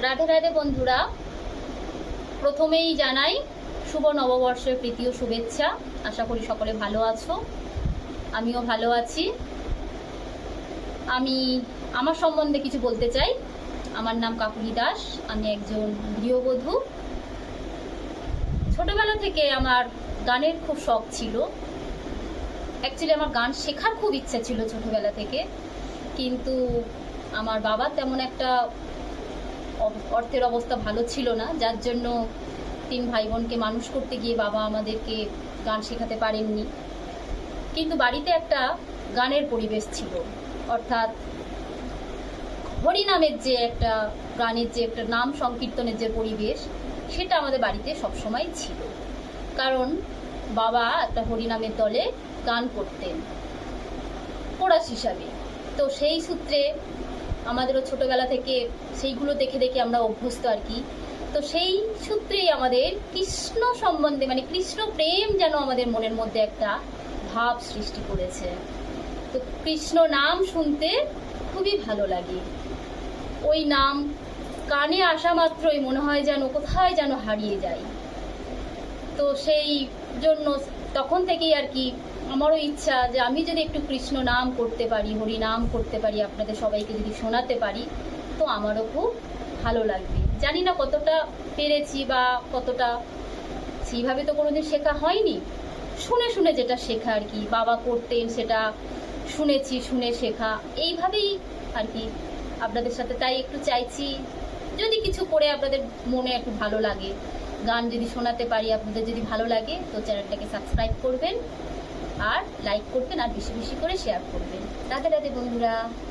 রাধে রাধে বন্ধুরা, প্রথমেই জানাই শুভ নববর্ষের প্রীতি ও শুভেচ্ছা। আশা করি সকলে ভালো আছো, আমিও ভালো আছি। আমি আমার সম্বন্ধে কিছু বলতে চাই। আমার নাম কাকুলি দাস, আমি একজন গৃহবধূ। ছোটবেলা থেকে আমার গানের খুব শখ ছিল। অ্যাকচুয়ালি আমার গান শেখার খুব ইচ্ছা ছিল ছোটবেলা থেকে, কিন্তু আমার বাবা তেমন একটা অর্থের অবস্থা ভালো ছিল না, যার জন্য 3 ভাই বোনকে মানুষ করতে গিয়ে বাবা আমাদেরকে গান শেখাতে পারেননি। কিন্তু বাড়িতে একটা গানের পরিবেশ ছিল, অর্থাৎ হরিনামের যে একটা গানের যে একটা নাম সংকীর্তনের যে পরিবেশ, সেটা আমাদের বাড়িতে সবসময় ছিল। কারণ বাবা একটা হরিনামের দলে গান করতেন কোরাস হিসাবে। তো সেই সূত্রে আমাদেরও ছোটবেলা থেকে সেইগুলো দেখে দেখে আমরা অভ্যস্ত আর কি। তো সেই সূত্রেই আমাদের কৃষ্ণ সম্বন্ধে মানে কৃষ্ণ প্রেম যেন আমাদের মনের মধ্যে একটা ভাব সৃষ্টি করেছে। তো কৃষ্ণ নাম শুনতে খুবই ভালো লাগে। ওই নাম কানে আসা মাত্রই মনে হয় যেন কোথায় যেন হারিয়ে যায়। তো সেই জন্য তখন থেকেই আর কি আমারও ইচ্ছা যে আমি যদি একটু কৃষ্ণ নাম করতে পারি, হরি নাম করতে পারি, আপনাদের সবাইকে যদি শোনাতে পারি, তো আমারও খুব ভালো লাগবে। জানি না কতটা পেরেছি বা কতটা, সেইভাবে তো কোনোদিন শেখা হয়নি। শুনে শুনে যেটা শেখা আর কি, বাবা করতেন সেটা শুনেছি, শুনে শেখা, এইভাবেই আর কি আপনাদের সাথে। তাই একটু চাইছি যদি কিছু করে আপনাদের মনে একটু ভালো লাগে, গান যদি শোনাতে পারি, আপনাদের যদি ভালো লাগে, তো চ্যানেলটাকে সাবস্ক্রাইব করবেন আর লাইক করবেন আর বেশি বেশি করে শেয়ার করবেন। রাধে রাধে বন্ধুরা।